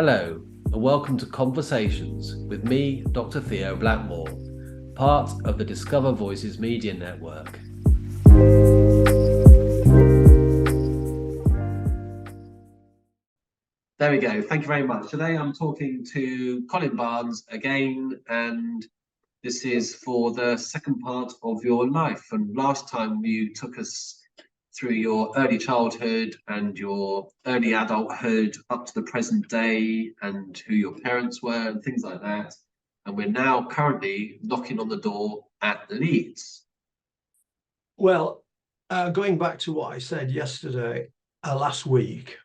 Hello, and welcome to Conversations with me, Dr. Theo Blackmore, part of the Discover Voices Media Network. There we go. Thank you very much. Today I'm talking to Colin Barnes again, and this is for the second part of your life. And last time you took us through your early childhood and your early adulthood up to the present day and who your parents were and things like that. And we're now currently knocking on the door at Leeds. Well, going back to what I said yesterday, last week,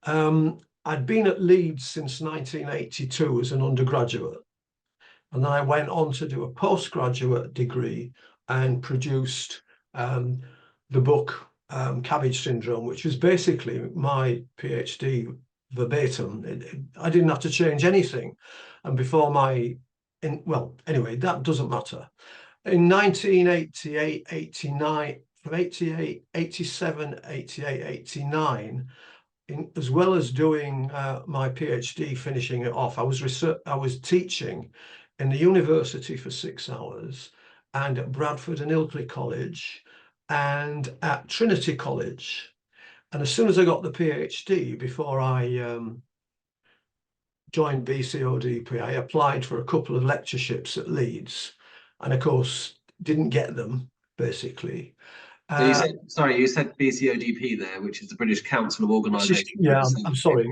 I'd been at Leeds since 1982 as an undergraduate. And then I went on to do a postgraduate degree and produced the book Cabbage Syndrome, which was basically my PhD verbatim. I didn't have to change anything. And before anyway, that doesn't matter. In 1988, 89, from 88, 87, 88, 89, as well as doing my PhD, finishing it off, I was teaching in the university for 6 hours and at Bradford and Ilkley College and at Trinity College. And as soon as I got the PhD, before I joined BCODP, I applied for a couple of lectureships at Leeds, and of course didn't get them, basically. So you said BCODP there, which is the British Council of Organisations. Yeah, I'm sorry.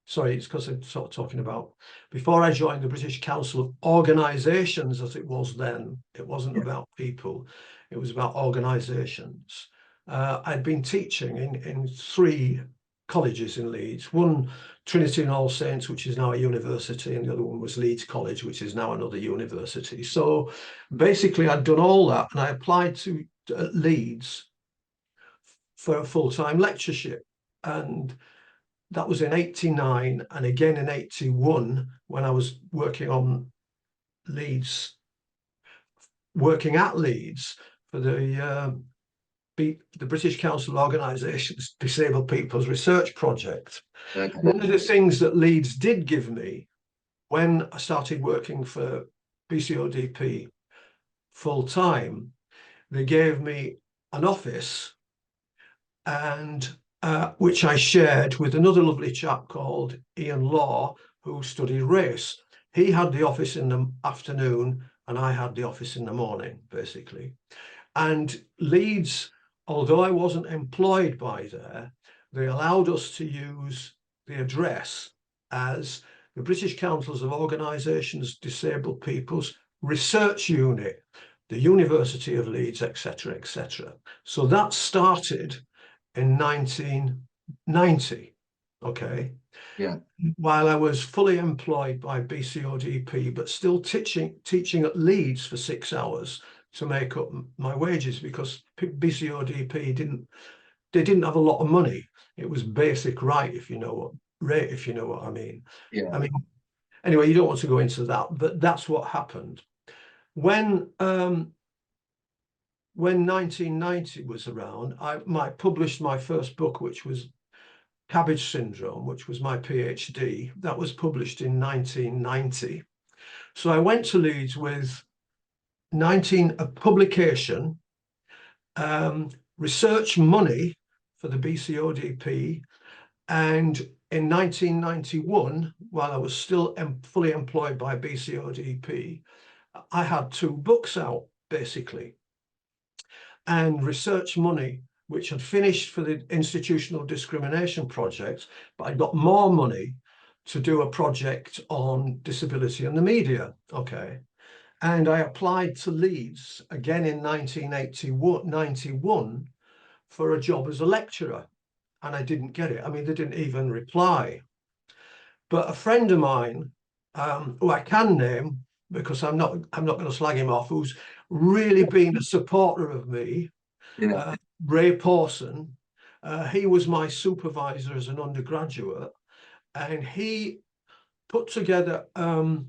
Sorry, it's because I'm sort of talking about before I joined the British Council of Organisations, as it was then. It wasn't about people, it was about organisations. I'd been teaching in 3 colleges in Leeds, one Trinity and All Saints, which is now a university, and the other one was Leeds College, which is now another university. So basically I'd done all that, and I applied to Leeds for a full-time lectureship, and that was in 89 and again in 81 when I was working at Leeds for the British Council of Organisations Disabled People's Research Project. Okay. One of the things that Leeds did give me when I started working for BCODP full-time, they gave me an office, and which I shared with another lovely chap called Ian Law, who studied race. He had the office in the afternoon and I had the office in the morning, basically. And Leeds, although I wasn't employed by there, they allowed us to use the address as the British Councils of Organisations Disabled People's Research Unit, the University of Leeds, etc., etc. So that started in 1990, okay? Yeah. While I was fully employed by BCODP, but still teaching at Leeds for 6 hours to make up my wages, because BCODP didn't have a lot of money. It was basic rate, if you know what I mean. Yeah. I mean, anyway, you don't want to go into that, but that's what happened. When 1990 was around, I published my first book, which was Cabbage Syndrome, which was my PhD. That was published in 1990. So I went to Leeds with a publication, research money for the BCODP, and in 1991, while I was still fully employed by BCODP, I had 2 books out, basically, and research money, which had finished for the institutional discrimination project, but I got more money to do a project on disability and the media. Okay. And I applied to Leeds again in 1991 for a job as a lecturer, and I didn't get it. I mean, they didn't even reply. But a friend of mine, who I can name because I'm not going to slag him off, who's really been a supporter of me, Ray Pawson, he was my supervisor as an undergraduate, and he put together a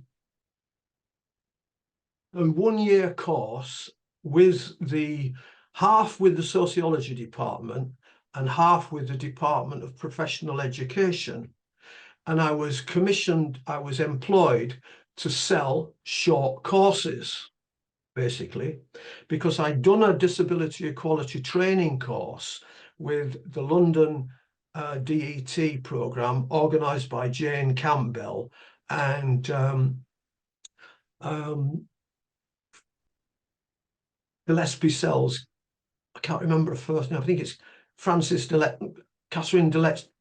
1-year course with half with the Sociology department and half with the Department of Professional Education. and I was commissioned, I was employed to sell short courses, basically, because I'd done a disability equality training course with the London DET programme organised by Jane Campbell and Gillespie Sells. I can't remember her first name. I think it's Catherine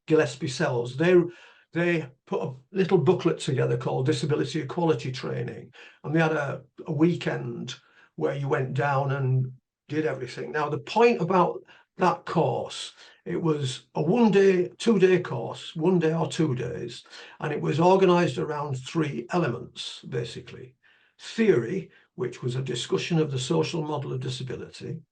Gillespie Sells. They put a little booklet together called Disability Equality Training, and they had a weekend where you went down and did everything. Now, the point about that course, it was a 2-day course, 1 day or 2 days, and it was organised around 3 elements, basically. Theory, which was a discussion of the social model of disability.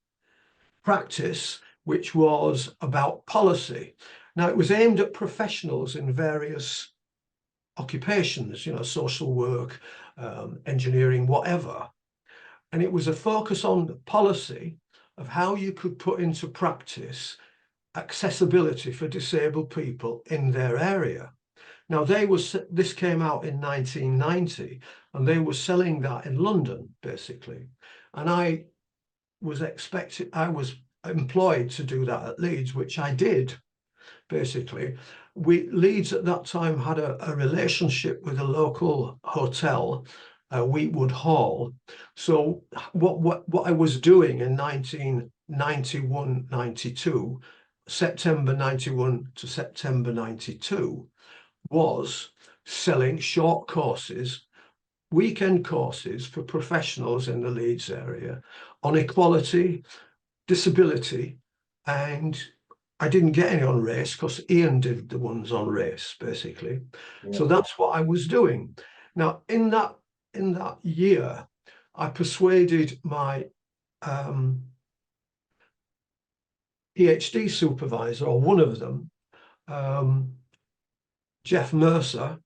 Practice, which was about policy. Now, it was aimed at professionals in various occupations, social work, engineering, whatever. And it was a focus on policy of how you could put into practice accessibility for disabled people in their area. Now, this came out in 1990, and they were selling that in London, basically. And I was employed to do that at Leeds, which I did, basically. Leeds at that time had a relationship with a local hotel, Wheatwood Hall. So what I was doing in 1991, 92, September 91 to September 92, was selling short courses, weekend courses for professionals in the Leeds area on equality, disability, and I didn't get any on race because Ian did the ones on race, basically. Yeah. So that's what I was doing. Now, in that year, I persuaded my PhD supervisor, or one of them, Jeff Mercer,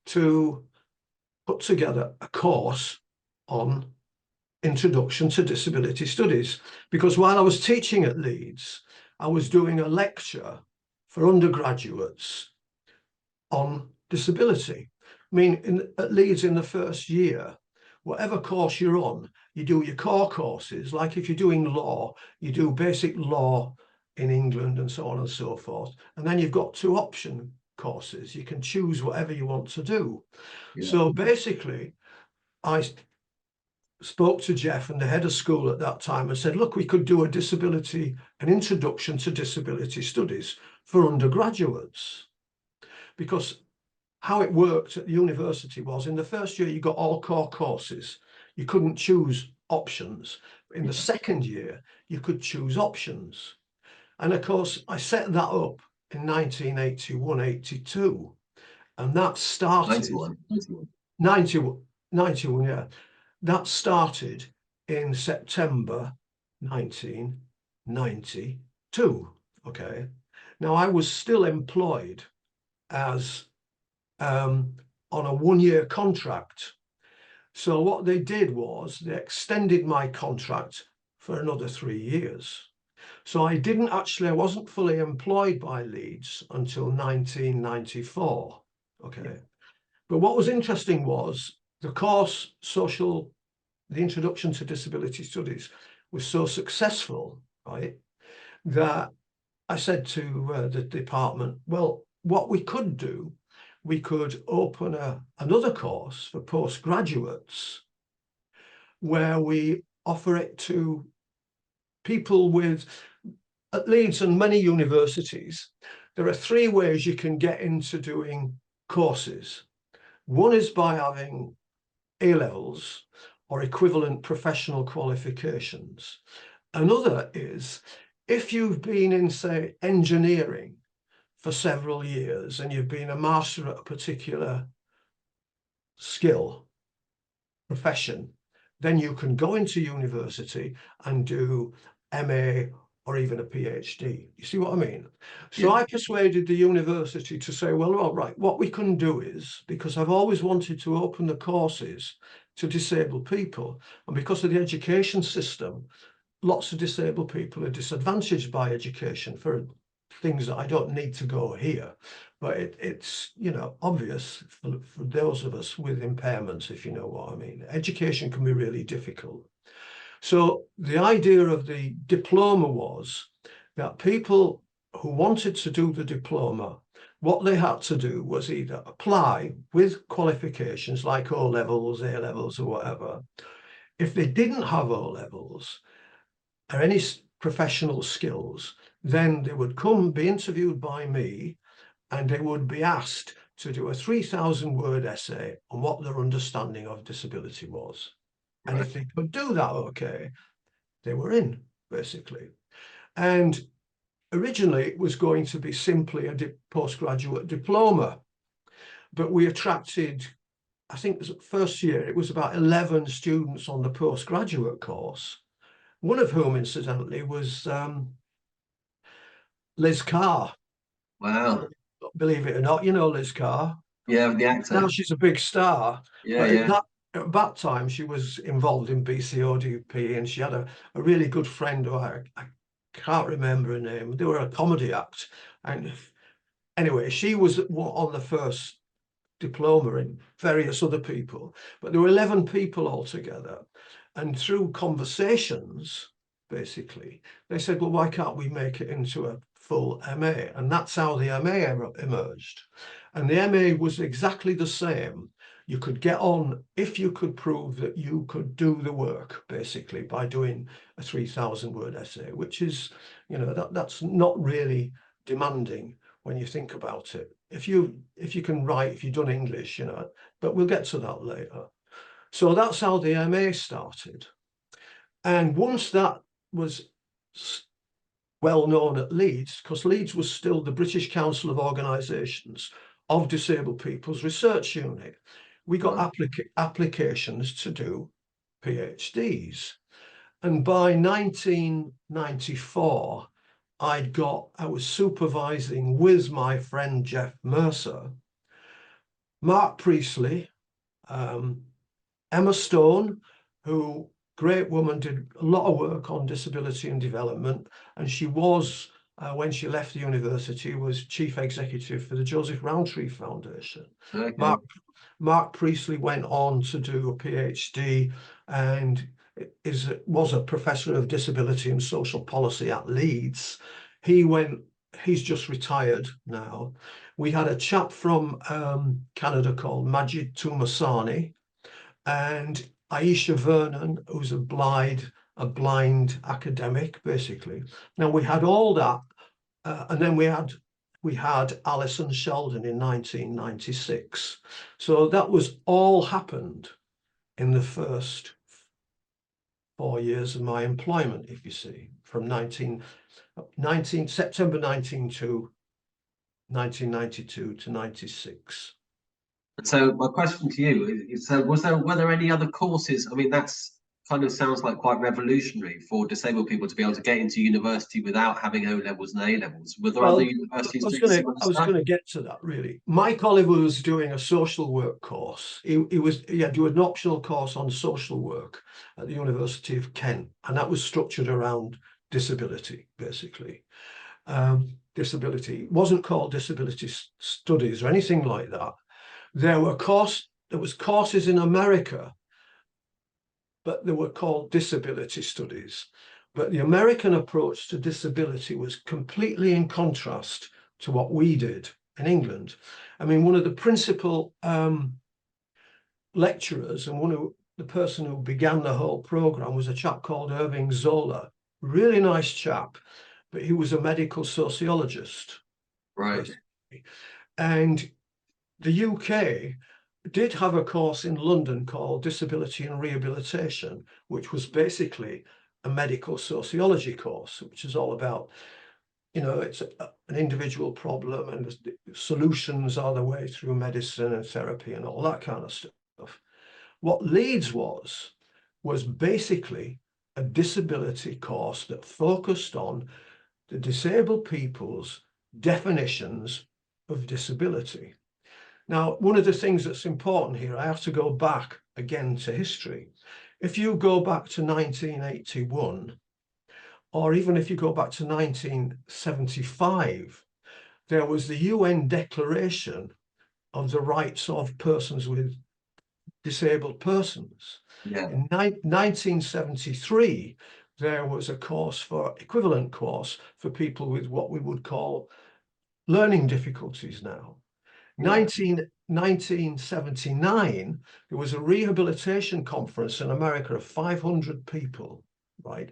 to put together a course on Introduction to Disability Studies, because while I was teaching at Leeds, I was doing a lecture for undergraduates on disability. I mean, at Leeds in the first year, whatever course you're on, you do your core courses. Like if you're doing law, you do basic law in England and so on and so forth. And then you've got 2 option courses. You can choose whatever you want to do. Yeah. So basically, I spoke to Jeff and the head of school at that time and said, look, we could do an introduction to disability studies for undergraduates. Because how it worked at the university was in the first year, you got all core courses. You couldn't choose options. In the second year, you could choose options. And of course, I set that up in 1981, 82. And that started... 91, yeah. That started in September 1992, okay? Now, I was still employed as on a 1-year contract. So what they did was they extended my contract for another 3 years. So I wasn't fully employed by Leeds until 1994, okay? But what was interesting was the course, the Introduction to Disability Studies, was so successful, right, that I said to the department, well, what we could do, we could open another course for postgraduates where we offer it to people at Leeds and many universities. There are 3 ways you can get into doing courses. One is by having A-levels or equivalent professional qualifications. Another is if you've been in, say, engineering for several years and you've been a master at a particular skill, profession, then you can go into university and do MA or even a PhD. You see what I mean? So yeah. I persuaded the university to say, well, all right, what we can do is, because I've always wanted to open the courses to disabled people, and because of the education system, lots of disabled people are disadvantaged by education for things that I don't need to go here, but it's, you know, obvious for those of us with impairments, if you know what I mean. Education can be really difficult. So the idea of the diploma was that people who wanted to do the diploma, what they had to do was either apply with qualifications like O levels, A levels, or whatever. If they didn't have O levels or any professional skills, then they would come be interviewed by me, and they would be asked to do a 3,000-word essay on what their understanding of disability was. And if they could do that, okay, they were in, basically. And originally it was going to be simply a postgraduate diploma, but we attracted, I think the first year, it was about 11 students on the postgraduate course, one of whom, incidentally, was Liz Carr. Wow. Believe it or not, you know Liz Carr. Yeah, the actor. Now she's a big star, Yeah, but yeah. at that time she was involved in BCODP, and she had a really good friend who I can't remember her name. They were a comedy act, and anyway, she was on the first diploma and various other people, but there were 11 people altogether. And through conversations, basically, they said, well, why can't we make it into a full MA? And that's how the MA emerged. And the MA was exactly the same. You could get on if you could prove that you could do the work, basically, by doing a 3,000-word essay, which is, you know, that's not really demanding when you think about it. If you can write, if you've done English, you know, but we'll get to that later. So that's how the MA started. And once that was well known at Leeds, because Leeds was still the British Council of Organisations of Disabled People's Research Unit, we got applications to do PhDs. And by 1994, I was supervising with my friend Jeff Mercer, Mark Priestley, Emma Stone, who, great woman, did a lot of work on disability and development, and she was, when she left the university, was chief executive for the Joseph Rowntree Foundation. Okay. Mark Priestley went on to do a PhD and was a professor of disability and social policy at Leeds. He's just retired now. We had a chap from Canada called Majid Tumasani, and Aisha Vernon, who's a blind academic, basically. Now we had all that, and then we had Alison Sheldon in 1996. So that was all happened in the first 4 years of my employment, if you see, from September 1992 to 96. And so my question to you is, so were there any other courses? I mean, that's kind of sounds like quite revolutionary for disabled people to be able to get into university without having O levels and A levels. Were there other universities doing similar stuff? I was going to get to that, really. Mike Oliver was doing a social work course. He had do an optional course on social work at the University of Kent, and that was structured around disability, basically. Disability. It wasn't called disability studies or anything like that. There was courses in America, but they were called disability studies. But the American approach to disability was completely in contrast to what we did in England. I mean, one of the principal lecturers and the person who began the whole program was a chap called Irving Zola. Really nice chap, but he was a medical sociologist. Right. Personally. And the UK did have a course in London called Disability and Rehabilitation, which was basically a medical sociology course, which is all about, you know, it's an individual problem and the solutions are the way through medicine and therapy and all that kind of stuff. What Leeds was basically a disability course that focused on the disabled people's definitions of disability. Now, one of the things that's important here, I have to go back again to history. If you go back to 1981, or even if you go back to 1975, there was the UN Declaration of the Rights of Persons with Disabled Persons. Yeah. In 1973, there was a equivalent course for people with what we would call learning difficulties now. Yeah. 1979, there was a rehabilitation conference in America of 500 people, right?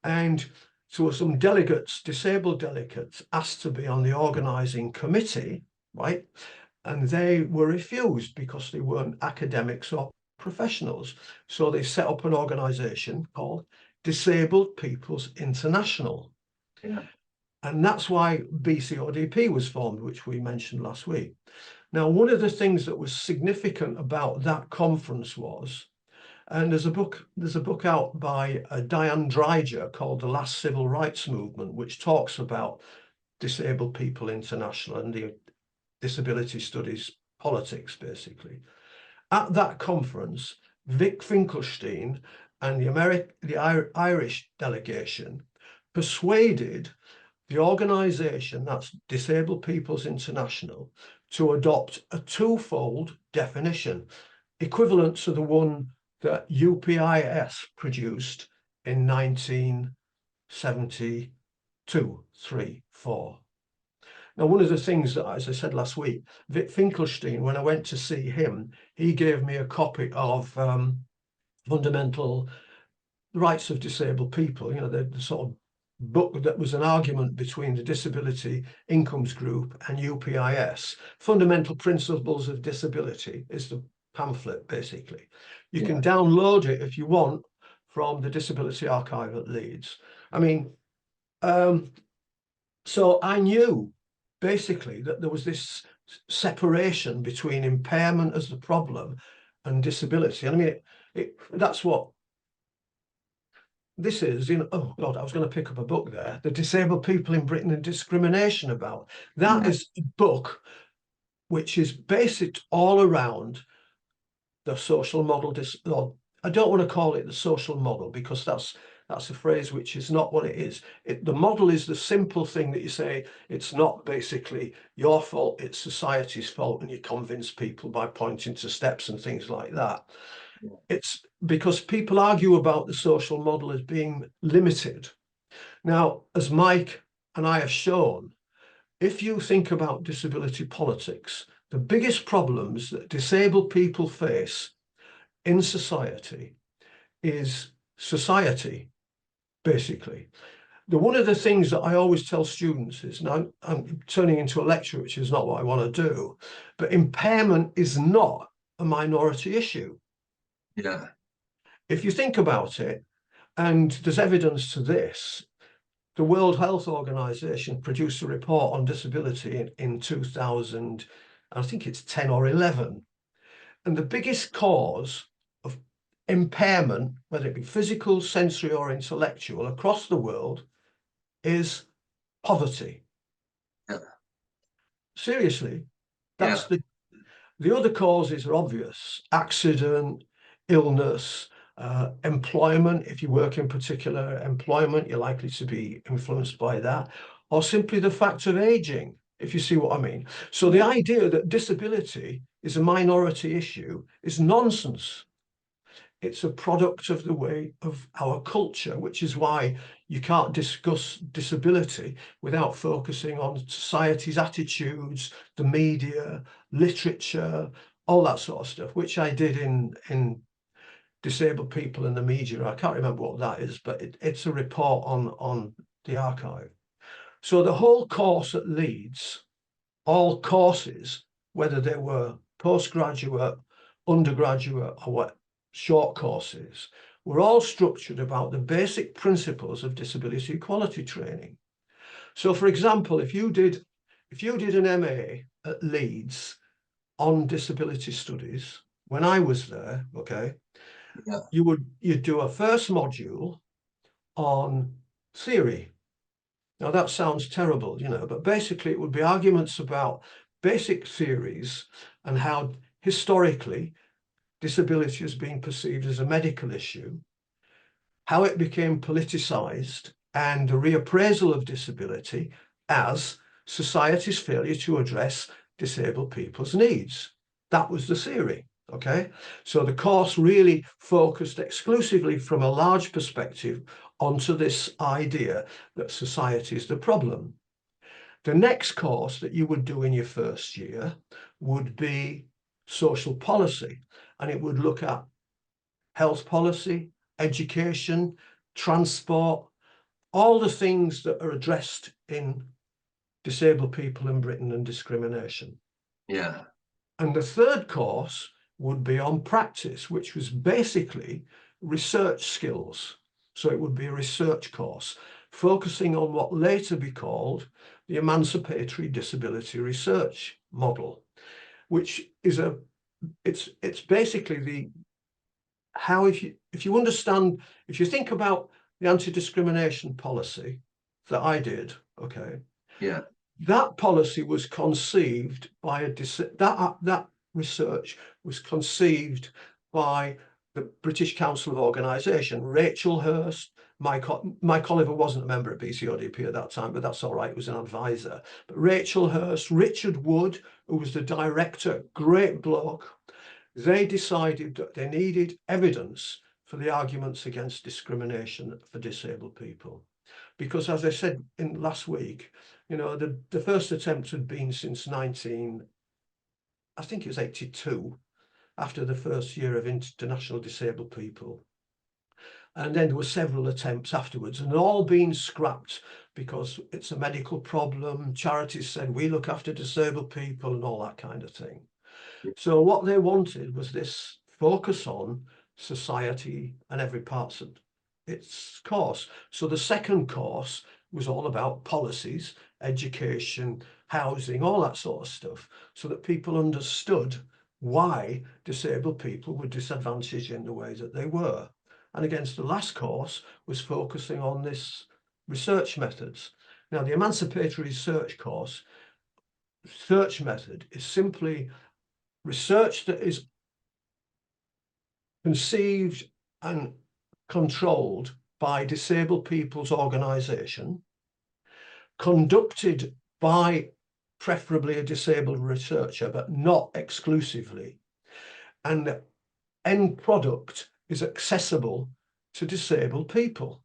And so some delegates, disabled delegates, asked to be on the organizing committee, right? And they were refused because they weren't academics or professionals. So they set up an organization called Disabled People's International. Yeah. And that's why BCODP was formed, which we mentioned last week. Now, one of the things that was significant about that conference was, and there's a book out by Diane Dreiger called The Last Civil Rights Movement, which talks about Disabled People International and the disability studies politics, basically. At that conference, Vic Finkelstein and the Irish delegation persuaded the organisation, that's Disabled People's International, to adopt a twofold definition, equivalent to the one that UPIS produced in 1972, 3, 4. Now, one of the things that, as I said last week, Vic Finkelstein, when I went to see him, he gave me a copy of Fundamental Rights of Disabled People, the sort of book that was an argument between the Disability Incomes Group and UPIS. Fundamental Principles of Disability is the pamphlet, basically. You can download it if you want from the Disability Archive at Leeds. I mean, so I knew basically that there was this separation between impairment as the problem and disability. And I mean, that's what this is, oh God, I was going to pick up a book there, The Disabled People in Britain and Discrimination About. That is a book which is based all around the social model. I don't want to call it the social model because that's a phrase which is not what it is. The model is the simple thing that you say, it's not basically your fault, it's society's fault, and you convince people by pointing to steps and things like that. It's because people argue about the social model as being limited. Now, as Mike and I have shown, if you think about disability politics, the biggest problems that disabled people face in society is society, basically. One of the things that I always tell students is, now I'm turning into a lecture, which is not what I want to do, but impairment is not a minority issue. Yeah. If you think about it, and there's evidence to this, the World Health Organization produced a report on disability in 2000, I think it's 10 or 11. And the biggest cause of impairment, whether it be physical, sensory, or intellectual, across the world is poverty. Yeah. Seriously, that's the other causes are obvious: accident, illness, employment. If you work in particular employment, you're likely to be influenced by that, or simply the fact of aging, if you see what I mean. So the idea that disability is a minority issue is nonsense. It's a product of the way of our culture, which is why you can't discuss disability without focusing on society's attitudes, the media, literature, all that sort of stuff, which I did in Disabled People in the Media. I can't remember what that is, but it's a report on the archive. So the whole course at Leeds, all courses, whether they were postgraduate, undergraduate, or what, short courses, were all structured about the basic principles of disability equality training. So, for example, if you did an MA at Leeds on disability studies, when I was there, okay, you'd do a first module on theory. Now that sounds terrible, but basically it would be arguments about basic theories and how historically disability has been perceived as a medical issue, how it became politicized, and the reappraisal of disability as society's failure to address disabled people's needs. That was the theory. Okay, so the course really focused exclusively from a large perspective onto this idea that society is the problem. The next course that you would do in your first year would be social policy, and it would look at health policy, education, transport, all the things that are addressed in disabled people in Britain and discrimination. Yeah. And the third course would be on practice, which was basically research skills. So it would be a research course focusing on what later be called the emancipatory disability research model, which is it's basically the how if you understand, if you think about the anti-discrimination policy that I did, okay, Yeah. that policy was conceived by that research was conceived by the British Council of Organisation. Rachel Hurst, Mike Oliver wasn't a member of BCODP at that time, but that's all right, he was an advisor. But Rachel Hurst, Richard Wood, who was the director, great bloke, they decided that they needed evidence for the arguments against discrimination for disabled people. Because as I said in last week, you know, the first attempt had been since I think it was 82, after the first year of international disabled people. And then there were several attempts afterwards, and all been scrapped because it's a medical problem. Charities said, we look after disabled people and all that kind of thing. So what they wanted was this focus on society and every part of its course. So the second course was all about policies, education, housing, all that sort of stuff, so that people understood why disabled people were disadvantaged in the way that they were. And against the last course was focusing on this research methods. Now, the emancipatory research course, search method, is simply research that is conceived and controlled by disabled people's organisation, conducted by preferably a disabled researcher, but not exclusively, and the end product is accessible to disabled people.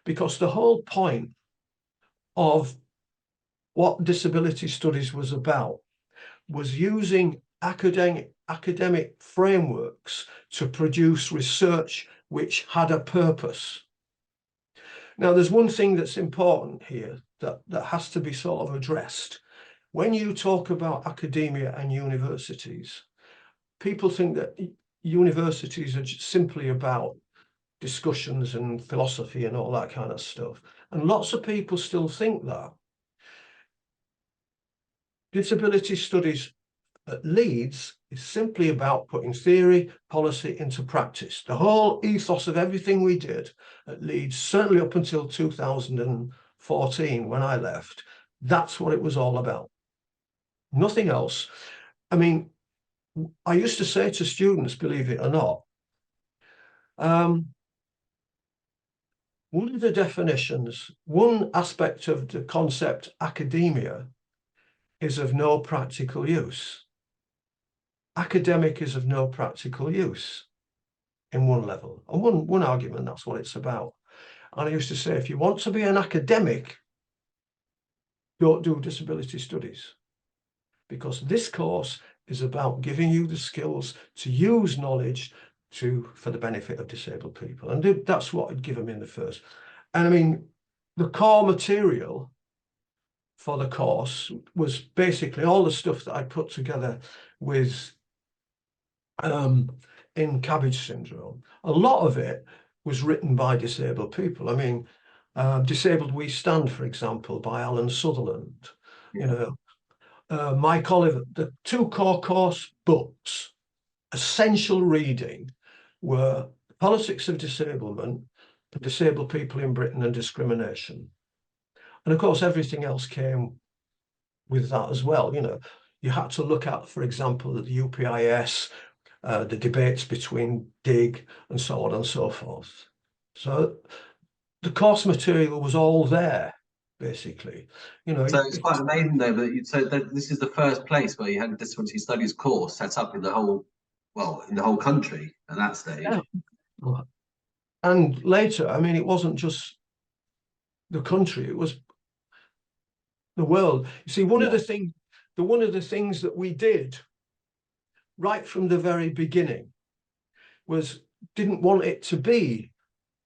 Because the whole point of what disability studies was about was using academic frameworks to produce research which had a purpose. Now, there's one thing that's important here that has to be sort of addressed. When you talk about academia and universities, people think that universities are simply about discussions and philosophy and all that kind of stuff. And lots of people still think that. Disability studies at Leeds is simply about putting theory, policy into practice. The whole ethos of everything we did at Leeds, certainly up until 2014 when I left, that's what it was all about. Nothing else. I mean, I used to say to students, believe it or not, one of the definitions, one aspect of the concept academia is of no practical use. Academic is of no practical use in one level. And one argument, that's what it's about. And I used to say, if you want to be an academic, don't do disability studies. Because this course is about giving you the skills to use knowledge for the benefit of disabled people. And that's what I'd give them in the first. And I mean, the core material for the course was basically all the stuff that I put together with in cabbage syndrome. A lot of it was written by disabled people. I mean, Disabled We Stand, for example, by Alan Sutherland. Yeah. You know, Mike Oliver, the two core course books, essential reading, were Politics of Disablement, Disabled People in Britain and Discrimination. And of course, everything else came with that as well. You know, you had to look at, for example, the UPIS, the debates between DIG and so on and so forth. So the course material was all there, basically. You know, So it's quite amazing though that this is the first place where you had a disability studies course set up in the whole, well, in the whole country at that stage. yeah. And later, I mean, it wasn't just the country, it was the world. You see, one of the things that we did right from the very beginning was didn't want it to be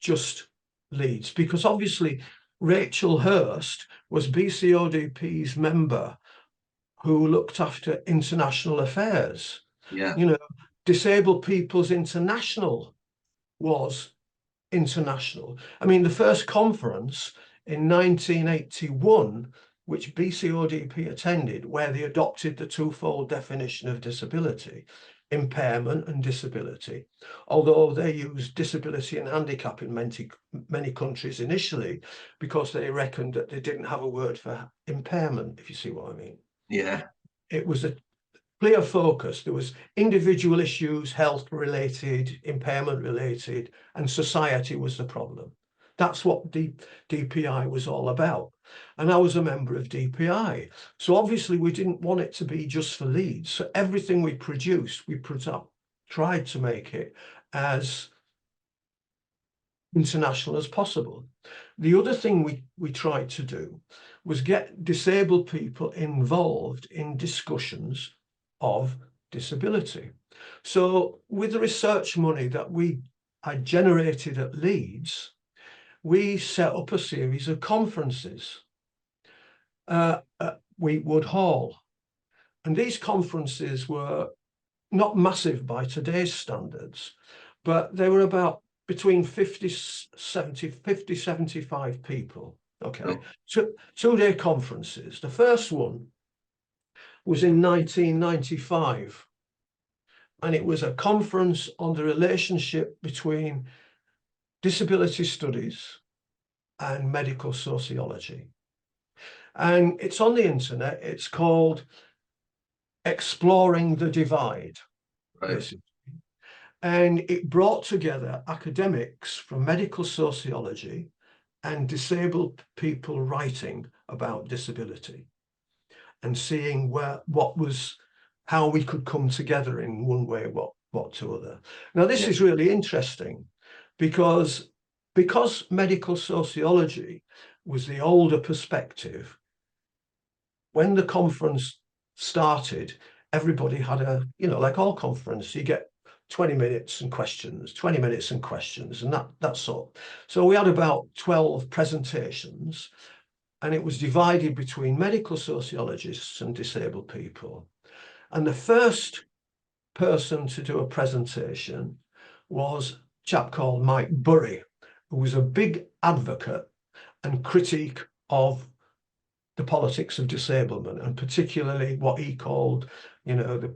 just Leeds, because obviously Rachel Hurst was BCODP's member who looked after international affairs. Yeah, You know, Disabled People's International was international. I mean, the first conference in 1981, which BCODP attended, where they adopted the twofold definition of disability, impairment and disability, although they used disability and handicap in many countries initially, because they reckoned that they didn't have a word for impairment, if you see what I mean. yeah. It was a clear focus. There was individual issues, health related, impairment related, and society was the problem. That's what DPI was all about. And I was a member of DPI. So obviously we didn't want it to be just for Leeds. So everything we produced, we tried to make it as international as possible. The other thing we tried to do was get disabled people involved in discussions of disability. So with the research money that I generated at Leeds, we set up a series of conferences at Weetwood Hall. And these conferences were not massive by today's standards, but they were about between 75 people. Okay, so 2-day conferences. The first one was in 1995, and it was a conference on the relationship between disability studies and medical sociology. And it's on the internet. It's called Exploring the Divide, basically. And it brought together academics from medical sociology and disabled people writing about disability and seeing how we could come together in one way, what to other. Now, this is really interesting because medical sociology was the older perspective. When the conference started, everybody had like all conference, you get 20 minutes and questions, 20 minutes and questions, and that's all. So we had about 12 presentations, and it was divided between medical sociologists and disabled people. And the first person to do a presentation was a chap called Mike Burry, who was a big advocate and critique of the politics of disablement, and particularly what he called, the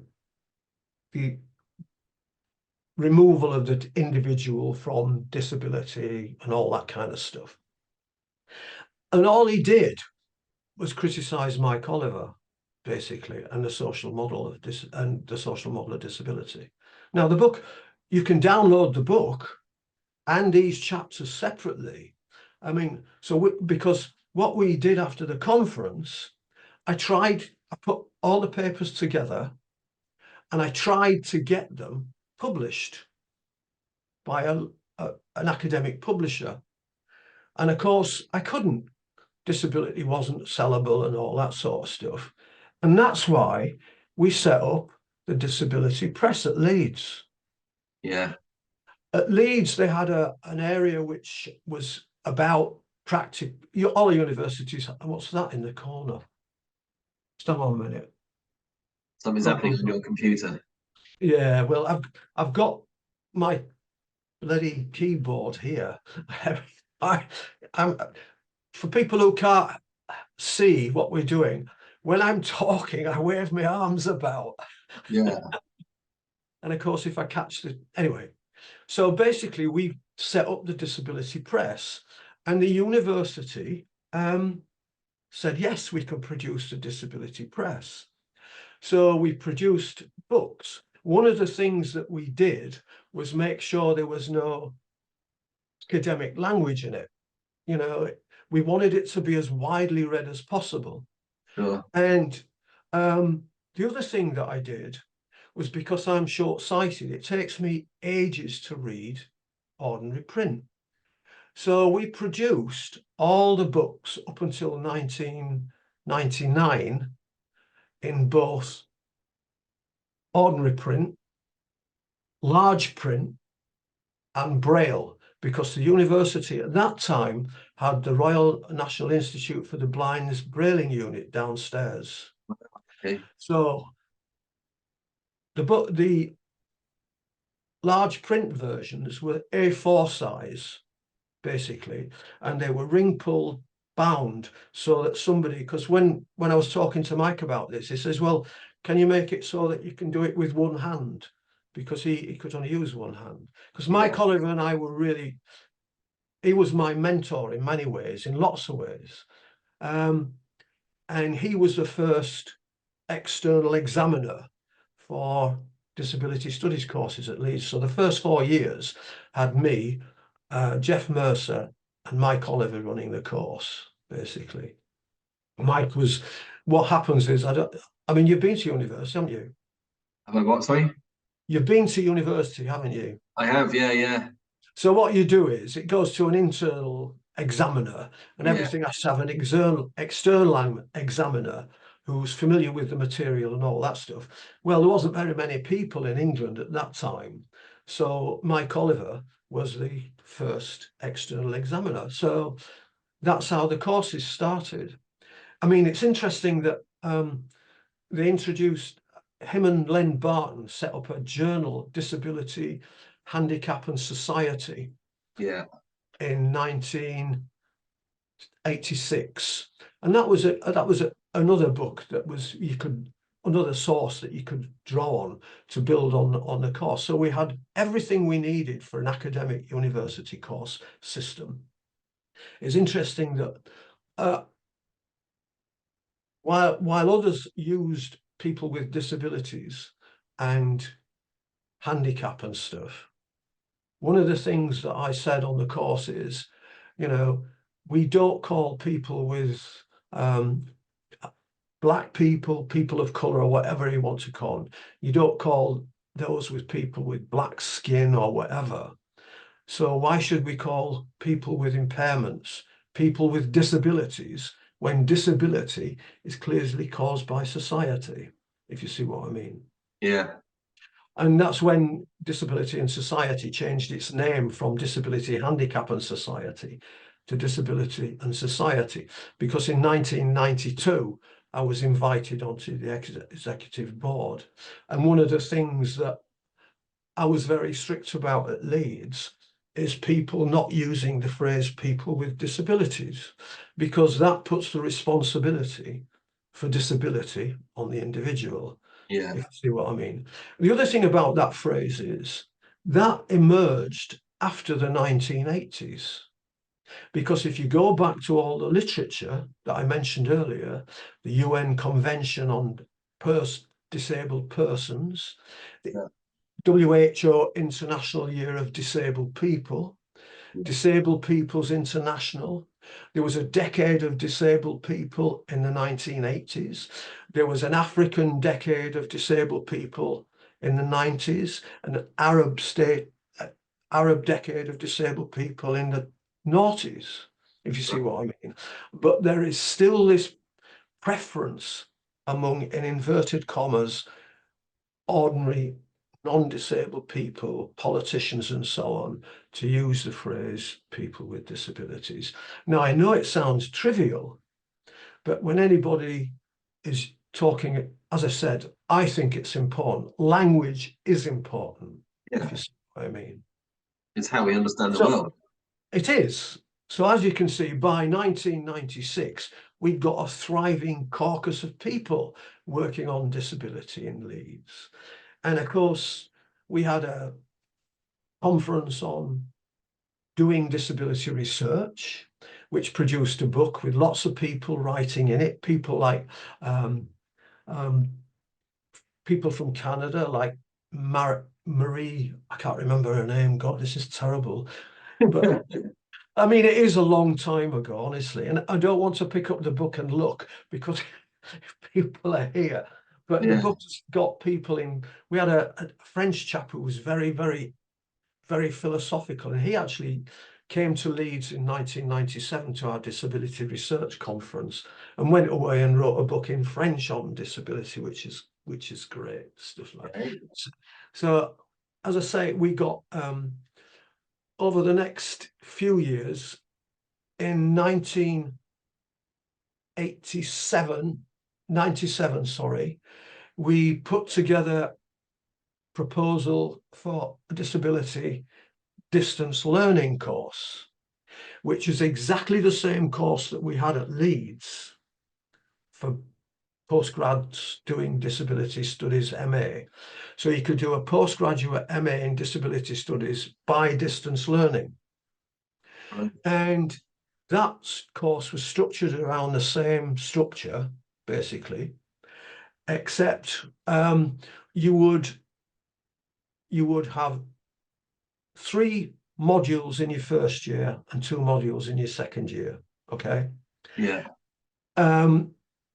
removal of the individual from disability and all that kind of stuff. And all he did was criticize Mike Oliver, basically, and the social model of disability. Now, the book, you can download the book and these chapters separately. I mean, because what we did after the conference, I put all the papers together and I tried to get them published by an academic publisher. And of course, I couldn't. Disability wasn't sellable and all that sort of stuff. And that's why we set up the Disability Press at Leeds. Yeah. At Leeds, they had an area which was about practice. All universities, what's that in the corner? Stand on a minute. Something's happening on your computer. Yeah, well, I've got my bloody keyboard here. I'm for people who can't see what we're doing. When I'm talking, I wave my arms about. Yeah. And of course, if I catch anyway. So basically, we set up the Disability Press, and the university said, yes, we can produce a Disability Press. So we produced books. One of the things that we did was make sure there was no academic language in it. You know, we wanted it to be as widely read as possible. Sure. And the other thing that I did was, because I'm short-sighted, it takes me ages to read ordinary print. So we produced all the books up until 1999 in both ordinary print, large print, and Braille, because the university at that time had the Royal National Institute for the Blind's Brailing unit downstairs. Okay. So the large print versions were A4 size, basically, and they were ring pull bound, so that somebody, because when I was talking to Mike about this, he says, well, can you make it so that you can do it with one hand? Because he could only use one hand. Because Mike Oliver and I were really, he was my mentor in many ways, in lots of ways. And he was the first external examiner for disability studies courses at Leeds. So the first 4 years had me, Jeff Mercer, and Mike Oliver running the course, basically. Mike was, what happens is, I mean, you've been to university, haven't you? Have I what, sorry? You've been to university, haven't you? I have, yeah. So what you do is it goes to an internal examiner, and Yeah. everything has to have an external examiner who's familiar with the material and all that stuff. Well, there wasn't very many people in England at that time. So Mike Oliver was the first external examiner. So that's how the courses started. I mean, it's interesting that they introduced, him and Len Barton set up a journal, Disability, Handicap and Society, Yeah. in 1986, and that was another book that was, another source that you could draw on to build on the course. So we had everything we needed for an academic university course system. It's interesting that while others used people with disabilities and handicap and stuff, one of the things that I said on the course is, you know, we don't call people with black people, people of color, or whatever you want to call them. You don't call those with people with black skin or whatever. So why should we call people with impairments people with disabilities, when disability is clearly caused by society, if you see what I mean? Yeah. And that's when Disability and Society changed its name from Disability, Handicap and Society to Disability and Society, because in 1992, I was invited onto the executive board. And one of the things that I was very strict about at Leeds is people not using the phrase people with disabilities, because that puts the responsibility for disability on the individual. Yeah. If you see what I mean. The other thing about that phrase is that emerged after the 1980s, because if you go back to all the literature that I mentioned earlier, the UN Convention on Disabled Persons, the WHO International Year of Disabled People, Disabled Peoples International. There was a decade of disabled people in the 1980s. There was an African decade of disabled people in the 90s, and an Arab decade of disabled people in the noughties, if you see what I mean. But there is still this preference among, in inverted commas, ordinary non-disabled people, politicians and so on, to use the phrase people with disabilities. Now, I know it sounds trivial, but when anybody is talking, as I said, I think it's important. Language is important, if you see what I mean. It's how we understand the world. It is. So as you can see, by 1996, we'd got a thriving caucus of people working on disability in Leeds. And of course, we had a conference on doing disability research, which produced a book with lots of people writing in it. People like people from Canada, like Marie, I can't remember her name. God, this is terrible. But I mean, it is a long time ago, honestly, and I don't want to pick up the book and look because people are here. But the Yeah. book's got people in. We had a French chap who was very, very, very philosophical, and he actually came to Leeds in 1997 to our disability research conference and went away and wrote a book in French on disability, which is great stuff like. Right. So, as I say, we got over the next few years in 97, sorry, we put together proposal for a disability distance learning course, which is exactly the same course that we had at Leeds for postgrads doing disability studies MA. So you could do a postgraduate MA in disability studies by distance learning. Right. And that course was structured around the same structure, basically, except you would have 3 modules in your first year and 2 modules in your second year. Okay. Yeah.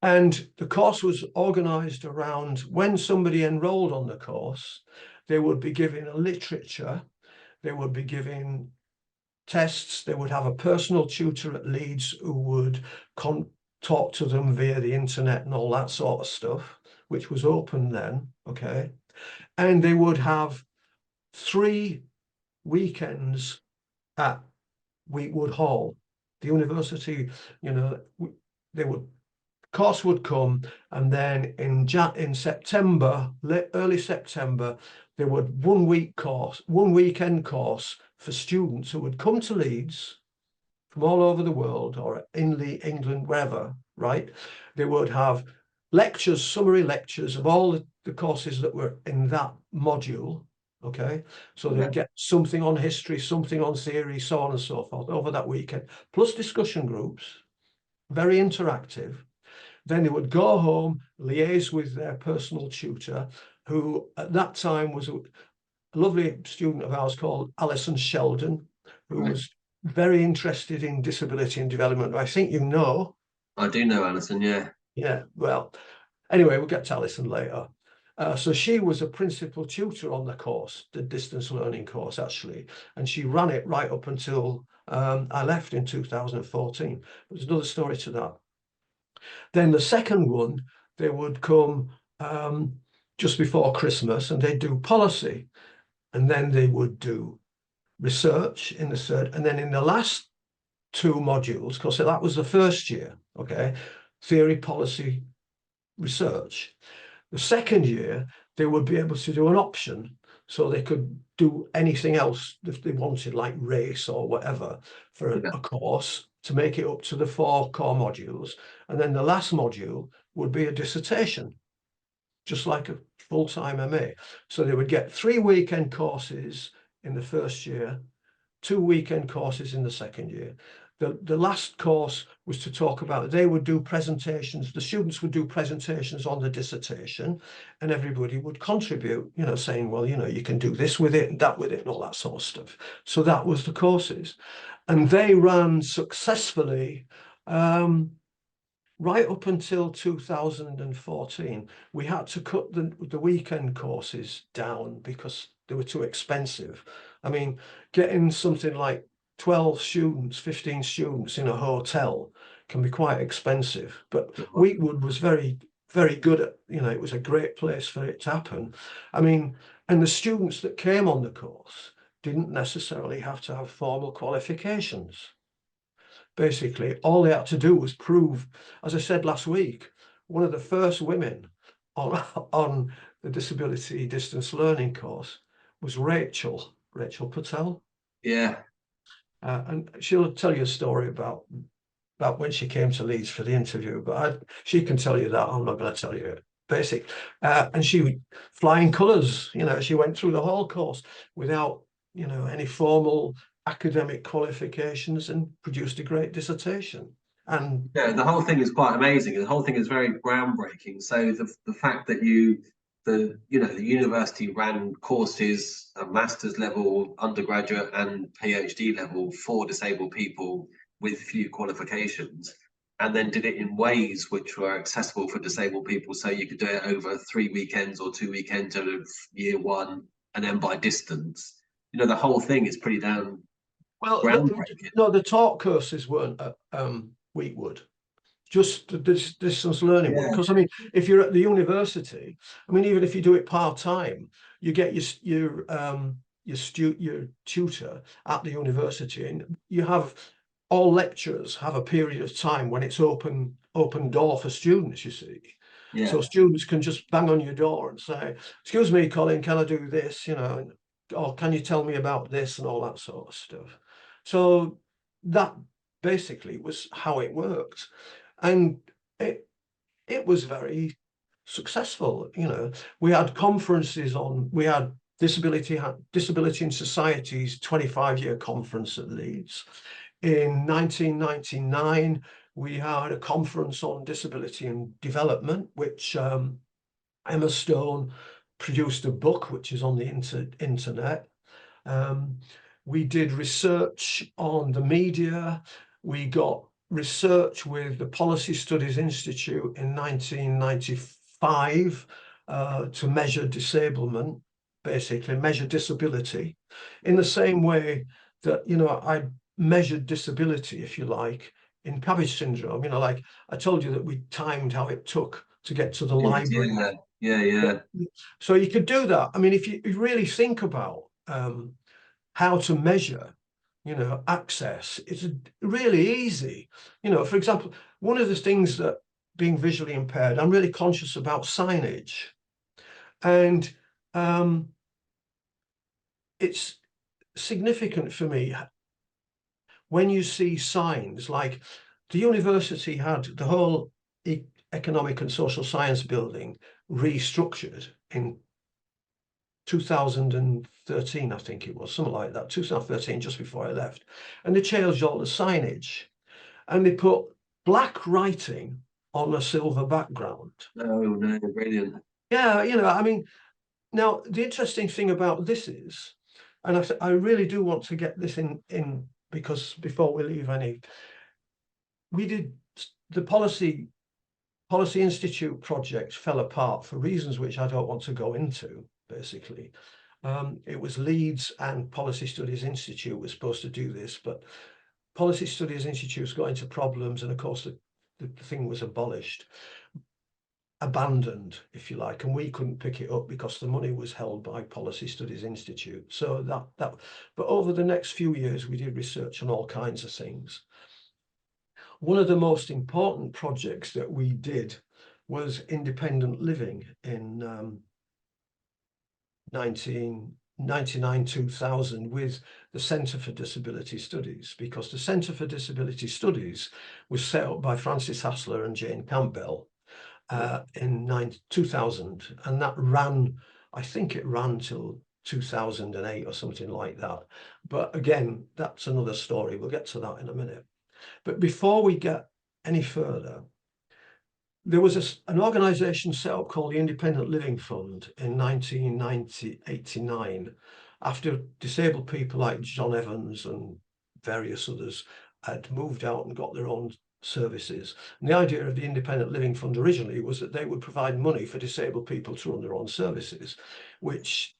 And the course was organized around when somebody enrolled on the course, they would be given a literature, they would be given tests, they would have a personal tutor at Leeds who would talk to them via the internet and all that sort of stuff, which was open then. Okay. And they would have 3 weekends at Weekwood Hall. The university, they would course would come, and then in September, early September, there would one weekend course for students who would come to Leeds from all over the world or in England, wherever, right? They would have lectures, summary lectures of all the courses that were in that module. Okay, so Yeah. they'd get something on history, something on theory, so on and so forth over that weekend, plus discussion groups, very interactive. Then they would go home, liaise with their personal tutor, who at that time was a lovely student of ours called Alison Sheldon, who Right. was very interested in disability and development. I think you know. I do know Alison, yeah. Yeah, well, anyway, we'll get to Alison later. So she was a principal tutor on the course, the distance learning course, actually, and she ran it right up until I left in 2014. There's another story to that. Then the second one, they would come just before Christmas and they'd do policy, and then they would do research in the third, and then in the last 2 modules, because that was the first year, okay, theory, policy, research. The second year, they would be able to do an option, so they could do anything else if they wanted, like race or whatever, for Yeah. a course to make it up to the 4 core modules. And then the last module would be a dissertation, just like a full-time MA. So they would get 3 weekend courses in the first year, 2 weekend courses in the second year. The last course was to talk about, they would do presentations, the students would do presentations on the dissertation, and everybody would contribute, saying, well, you can do this with it and that with it and all that sort of stuff. So that was the courses. And they ran successfully right up until 2014. We had to cut the weekend courses down because they were too expensive. I mean, getting something like 12 students, 15 students in a hotel can be quite expensive. But Weekwood was very, very good at, it was a great place for it to happen. I mean, and the students that came on the course didn't necessarily have to have formal qualifications. Basically, all they had to do was prove, as I said last week, one of the first women on, on the disability distance learning course was Rachel Patel. Yeah. And she'll tell you a story about when she came to Leeds for the interview, but she can tell you that. I'm not going to tell you it. Basic. And she flying colours, she went through the whole course without, any formal academic qualifications and produced a great dissertation. And Yeah, the whole thing is quite amazing. The whole thing is very groundbreaking. So the fact that you the university ran courses at master's level, undergraduate and PhD level for disabled people with few qualifications, and then did it in ways which were accessible for disabled people. So you could do it over 3 weekends or 2 weekends of year one, and then by distance. The whole thing is pretty damn Well, groundbreaking. no, the talk courses weren't at Wheatwood, just the distance learning one. Yeah, Because I mean, if you're at the university, I mean, even if you do it part-time, you get your tutor at the university, and you have all lecturers have a period of time when it's open door for students, you see. yeah, So students can just bang on your door and say, "Excuse me, Colin, can I do this?" Or "Can you tell me about this?" and all that sort of stuff. So that basically was how it worked. And it was very successful. We had conferences we had Disability in Society's 25-year conference at Leeds. In 1999, we had a conference on disability and development, which Emma Stone produced a book, which is on the internet. We did research on the media. We got research with the Policy Studies Institute in 1995 to measure disablement, basically measure disability, in the same way that, I measured disability, if you like, in cabbage syndrome. Like I told you that we timed how it took to get to the library. yeah. So you could do that. I mean, if you really think about how to measure, access, it's really easy. For example, one of the things that, being visually impaired, I'm really conscious about signage. And it's significant for me when you see signs like the university had the whole economic and social science building restructured in 2013, I think it was, something like that, 2013, just before I left. And they changed all the signage and they put black writing on a silver background. Oh no, brilliant. Yeah, I mean, now the interesting thing about this is, and I really do want to get this in because before we leave we did the Policy Institute project fell apart for reasons which I don't want to go into, basically. It was Leeds and Policy Studies Institute was supposed to do this, but Policy Studies Institute got into problems, and of course the thing was abandoned, if you like, and we couldn't pick it up because the money was held by Policy Studies Institute. So but over the next few years, we did research on all kinds of things. One of the most important projects that we did was independent living in 1999, 2000 with the Centre for Disability Studies, because the Centre for Disability Studies was set up by Francis Hassler and Jane Campbell in 2000, and that ran, I think it ran till 2008 or something like that. But again, that's another story. We'll get to that in a minute. But before we get any further, there was an organisation set up called the Independent Living Fund in 1989, after disabled people like John Evans and various others had moved out and got their own services. And the idea of the Independent Living Fund originally was that they would provide money for disabled people to run their own services, which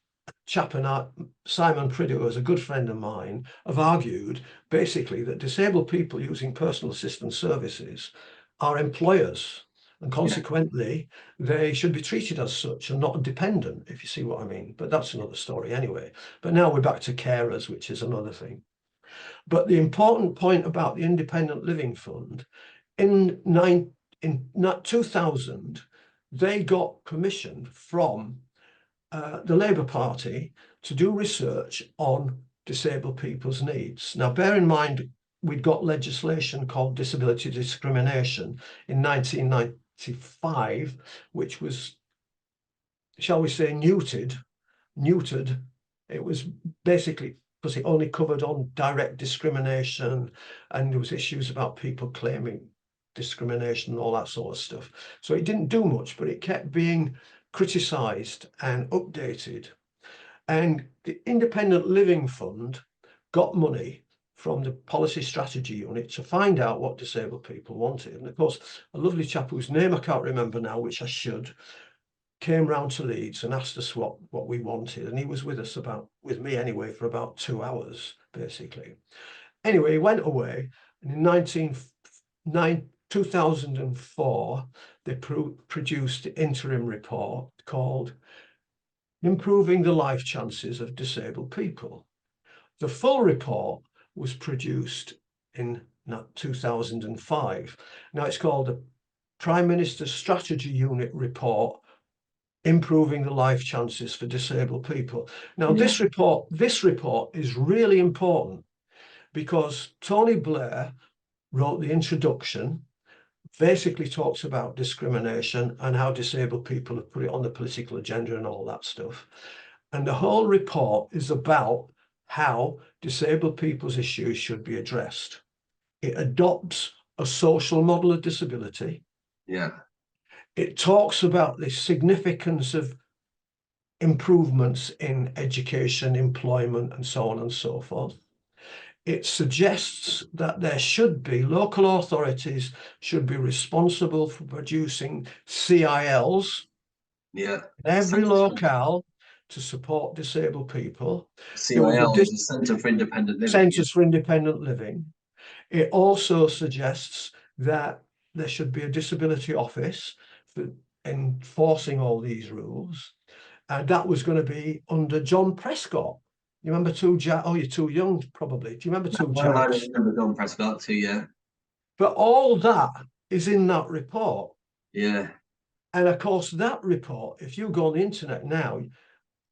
Simon Prideaux, as a good friend of mine, have argued basically that disabled people using personal assistance services are employers, and consequently they should be treated as such and not dependent, if you see what I mean. But that's another story anyway. But now we're back to carers, which is another thing. But the important point about the Independent Living Fund, in 2000, they got permission from the Labour Party to do research on disabled people's needs. Now, bear in mind, we'd got legislation called disability discrimination in 1995, which was, shall we say, neutered. It was basically because it only covered on direct discrimination, and there was issues about people claiming discrimination and all that sort of stuff. So it didn't do much, but it kept being criticised and updated. And the Independent Living Fund got money from the Policy Strategy Unit to find out what disabled people wanted. And of course, a lovely chap whose name I can't remember now, which I should, came round to Leeds and asked us what we wanted. And he was with us with me anyway, for about 2 hours, basically. Anyway, he went away, and in 2004, they produced the interim report called Improving the Life Chances of Disabled People. The full report was produced in 2005. Now it's called the Prime Minister's Strategy Unit Report, Improving the Life Chances for Disabled People. Now, this report is really important because Tony Blair wrote the introduction, basically talks about discrimination and how disabled people have put it on the political agenda and all that stuff. And the whole report is about how disabled people's issues should be addressed. It adopts a social model of disability. Yeah. It talks about the significance of improvements in education, employment, and so on and so forth. It suggests that local authorities should be responsible for producing CILs in every locale to support disabled people. CIL is a Centre for Independent Living. Centres for Independent Living. It also suggests that there should be a disability office for enforcing all these rules. And that was going to be under John Prescott. You remember you're too young, probably. Do you remember two Well, I Jacks? remember John Prescott too, yeah. But all that is in that report. Yeah. And of course, that report, if you go on the internet now,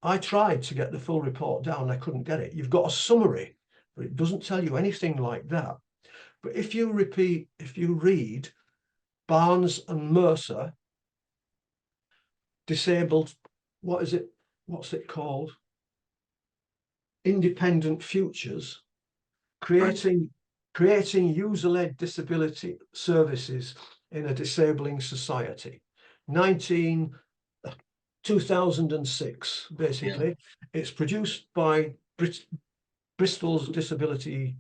I tried to get the full report down, I couldn't get it. You've got a summary, but it doesn't tell you anything like that. But if you read Barnes and Mercer, disabled, what's it called? Independent Futures, creating user-led disability services in a disabling society. 2006, basically. Yeah. It's produced by Bristol's Disability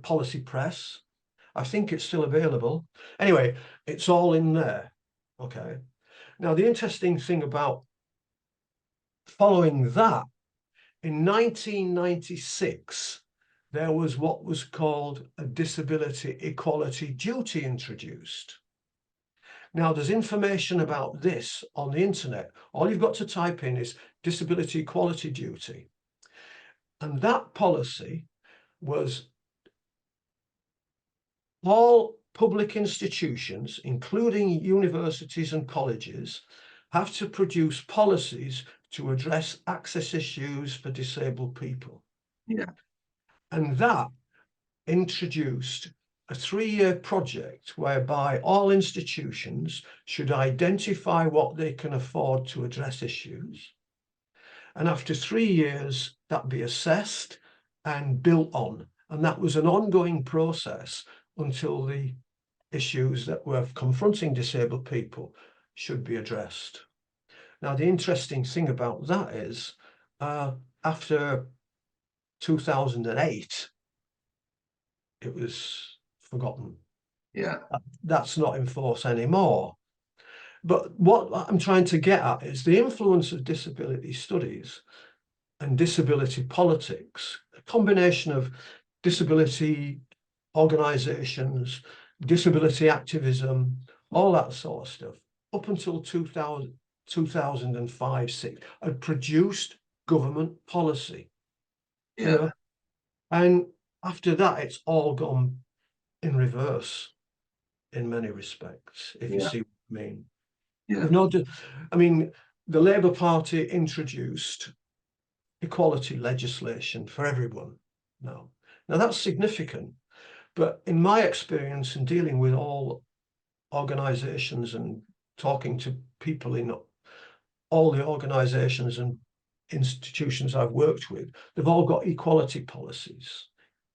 Policy Press. I think it's still available. Anyway, it's all in there. Okay. Now, the interesting thing about following that, in 1996, there was what was called a disability equality duty introduced. Now, there's information about this on the internet. All you've got to type in is disability equality duty. And that policy was all public institutions, including universities and colleges, have to produce policies to address access issues for disabled people. Yeah. And that introduced a 3-year project whereby all institutions should identify what they can afford to address issues. And after 3 years, that be assessed and built on. And that was an ongoing process until the issues that were confronting disabled people should be addressed. Now, the interesting thing about that is, after 2008, it was forgotten. Yeah. That's not in force anymore. But what I'm trying to get at is the influence of disability studies and disability politics, a combination of disability organisations, disability activism, all that sort of stuff, up until 2005-6, had produced government policy. Yeah. You know? And after that, it's all gone in reverse in many respects, if you see what I mean. Yeah. I mean, the Labour Party introduced equality legislation for everyone now. Now, that's significant. But in my experience in dealing with all organisations and talking to people in all the organisations and institutions I've worked with, they've all got equality policies.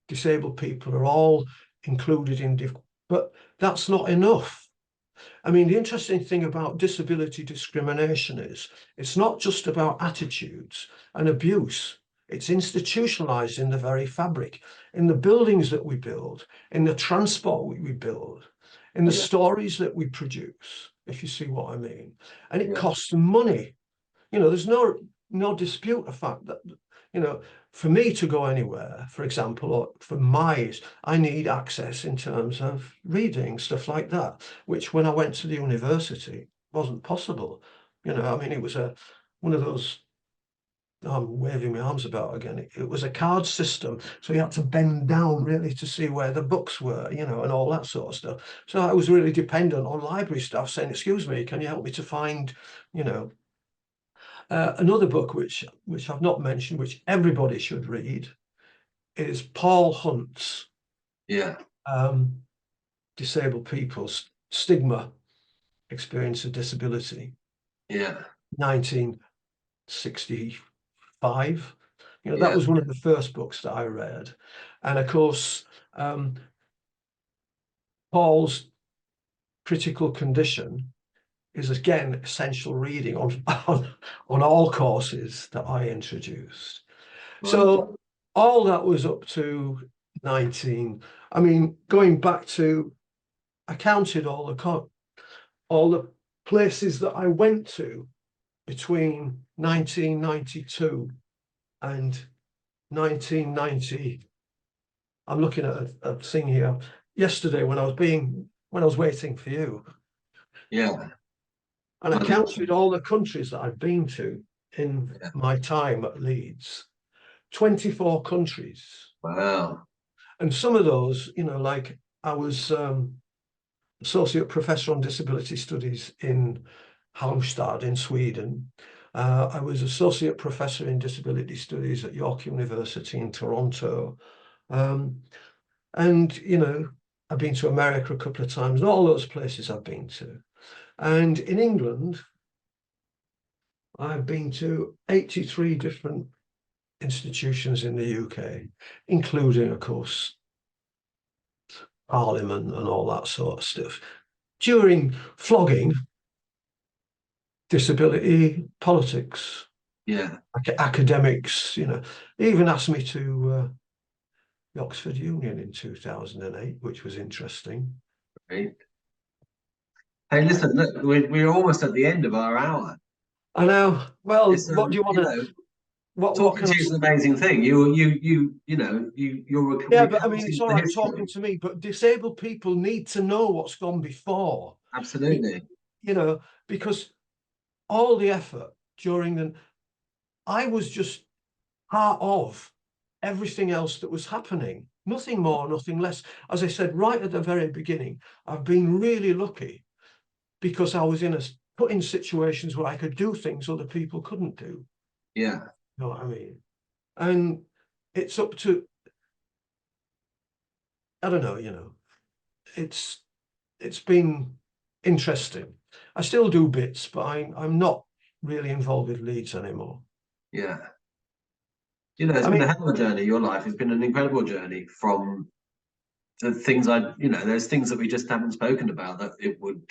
Disabled people are all included in, but that's not enough. I mean, the interesting thing about disability discrimination is it's not just about attitudes and abuse. It's institutionalized in the very fabric, in the buildings that we build, in the transport we build, in the Yeah, stories that we produce, if you see what I mean. And it yeah, costs money. There's no dispute the fact that, for me to go anywhere, for example, or for my, I need access in terms of reading, stuff like that, which when I went to the university wasn't possible. I mean, it was one of those, I'm waving my arms about again. It was a card system, so you had to bend down really to see where the books were, and all that sort of stuff. So I was really dependent on library staff saying, "Excuse me, can you help me to find, you know, another book which I've not mentioned, which everybody should read, is Paul Hunt's yeah, um, Disabled People's Stigma, Experience of Disability, yeah, 1965. That yeah, was one of the first books that I read. And of course, um, Paul's Critical Condition is again essential reading on all courses that I introduced. right, So all that was up to 19. I mean, going back to, I counted all the places that I went to between 1992 and 1990. I'm looking at a thing here yesterday when I was waiting for you, yeah, and I I think, counted all the countries that I've been to in yeah. my time at Leeds. 24 countries. Wow, And some of those, like I was associate professor on disability studies in Halmstad in Sweden. I was associate professor in disability studies at York University in Toronto. Um, and, I've been to America a couple of times, and all those places I've been to. And in England, I've been to 83 different institutions in the UK, including, of course, Parliament and all that sort of stuff. During flogging, disability, politics, yeah, academics, they even asked me to the Oxford Union in 2008, which was interesting. great. Hey, listen, look, we're almost at the end of our hour. I know. Well, It's what do you want to? What talking can to I? you is an amazing thing. You're Yeah, but I mean, recounting it's all the right talking history. to me, but disabled people need to know what's gone before. It, Absolutely. you know, because all the effort during I was just part of everything else that was happening. Nothing more, nothing less. As I said right at the very beginning, I've been really lucky because I was put in situations where I could do things other people couldn't do. Yeah. You know what I mean? And it's up to, I don't know, it's it's been interesting. I still do bits, but I'm not really involved with Leeds anymore. Yeah. It's I been a mean, hell of a journey. Your life has been an incredible journey from the things there's things that we just haven't spoken about that it would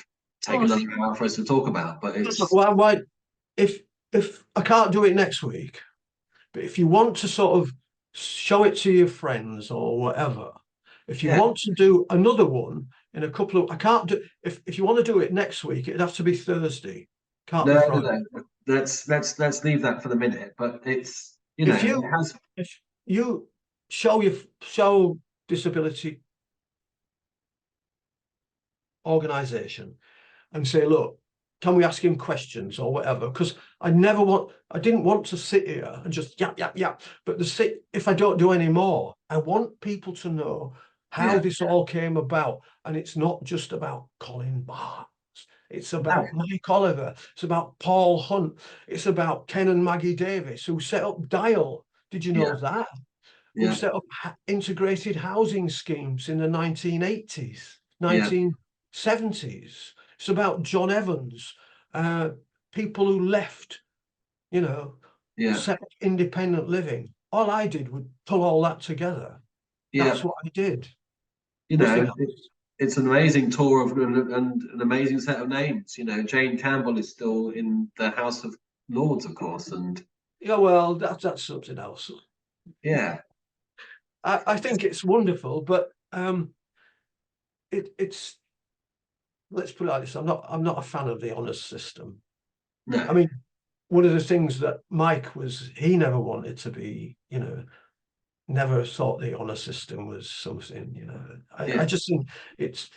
take oh, another hour for us to talk about. But it's, why if I can't do it next week, but if you want to sort of show it to your friends or whatever, if you yeah, want to do another one in a couple of, I can't do, if you want to do it next week, it'd have to be Thursday. Can't be no, no, Friday. no. Let's leave that for the minute. But it's, If it you has, if you show disability organization and say, look, can we ask him questions or whatever? Because I didn't want to sit here and just yap, yap, yap. But if I don't do any more, I want people to know how yeah, this all came about. And it's not just about Colin Barnes. It's no, about Mike Oliver. It's about Paul Hunt. It's about Ken and Maggie Davis, who set up Dial. Did you know yeah, that? Who yeah, set up integrated housing schemes in the 1980s, yeah, 1970s. It's about John Evans, people who left, you know, yeah, set up independent living. All I did was pull all that together. yeah. That's what I did. You know, Nothing else. it's an amazing tour of and an amazing set of names. You know, Jane Campbell is still in the House of Lords, of course, and Yeah, well, that's something else. yeah, I think it's wonderful, but it's let's put it like this: I'm not a fan of the honours system. no, I mean, one of the things that Mike was, he never wanted to be, never thought the honour system was something, I yeah, just think it's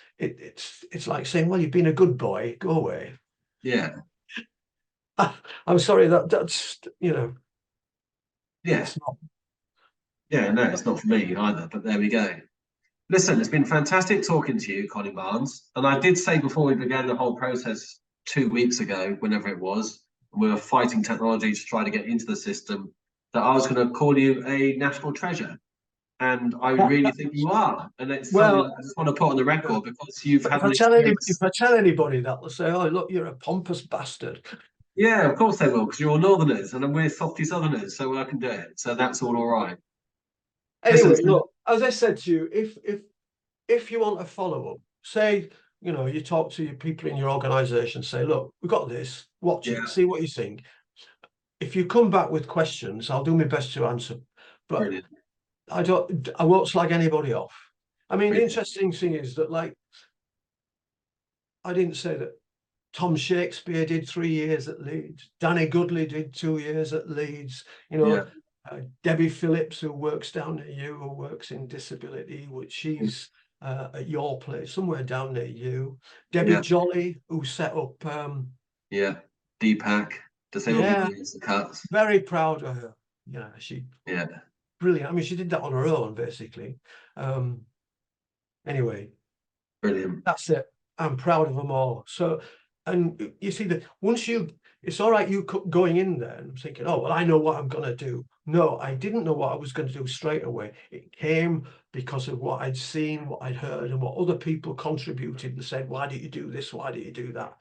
like saying, well, you've been a good boy, go away. yeah, I'm sorry, that's yeah, it's not. yeah. No, it's not for me either. But there we go. Listen, it's been fantastic talking to you, Colin Barnes. And I did say before we began the whole process 2 weeks ago, whenever it was, we were fighting technology to try to get into the system, that I was going to call you a national treasure. And I really think you are. And it's something that Well, I just want to put on the record because you've but had if I an tell experience. anybody that, they'll say, oh, look, you're a pompous bastard. Yeah, of course they will, because you're all Northerners and we're softy Southerners, so I can do it. So that's all right. Listen, Anyway, look, as I said to you, if you want a follow-up, say, you talk to your people in your organization, say, look, we've got this, watch yeah, it, see what you think. If you come back with questions, I'll do my best to answer, but brilliant, I won't slag anybody off. I mean, the brilliant. interesting thing is that, like, I didn't say that Tom Shakespeare did 3 years at Leeds. Danny Goodley did 2 years at Leeds. Yeah, Debbie Phillips, who works down near you, who works in disability, which she's at your place, somewhere down near you. Debbie yeah, Jolly, who set up, yeah. Deepak, disabled people yeah, against the cuts. very proud of her. She Yeah, brilliant. I mean, she did that on her own, basically. Um, anyway, brilliant. that's it. I'm proud of them all. So, and you see that it's all right, you going in there and thinking, oh, well, I know what I'm going to do. No, I didn't know what I was going to do straight away. It came because of what I'd seen, what I'd heard, and what other people contributed and said, why did you do this? Why did you do that?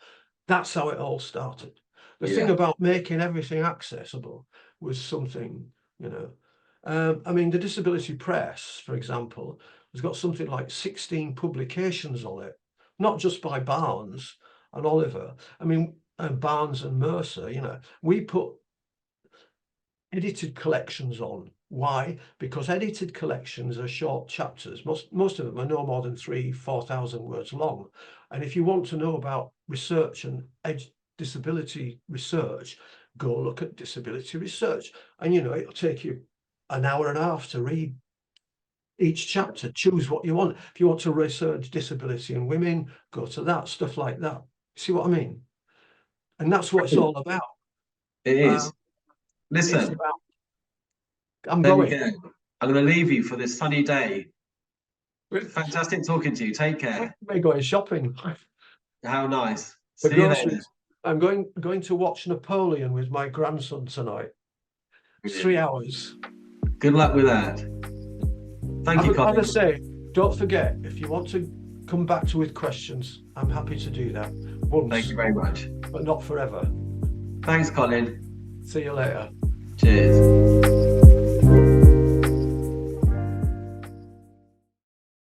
That's how it all started. The thing Yeah, about making everything accessible was something, I mean, the Disability Press, for example, has got something like 16 publications on it, not just by Barnes and Oliver. I mean, and Barnes and Mercer, we put edited collections on. Why? Because edited collections are short chapters. Most of them are no more than 3,000-4,000 words long. And if you want to know about research and disability research, go look at disability research. And it'll take you an hour and a half to read each chapter. Choose what you want. If you want to research disability in women, go to that, stuff like that. See what I mean? And that's what it's all about. it Uh, is. it's Listen, about, I'm there you going. go. I'm going to leave you for this sunny day. Fantastic talking to you. Take care. We're going shopping. How nice. The See you later. groceries. I'm going to watch Napoleon with my grandson tonight. It's Brilliant. 3 hours. Good luck with that. Thank you, As I Colin. say, don't forget, if you want to come back with questions, I'm happy to do that once. Thank you very much. But not forever. Thanks, Colin. See you later. Cheers.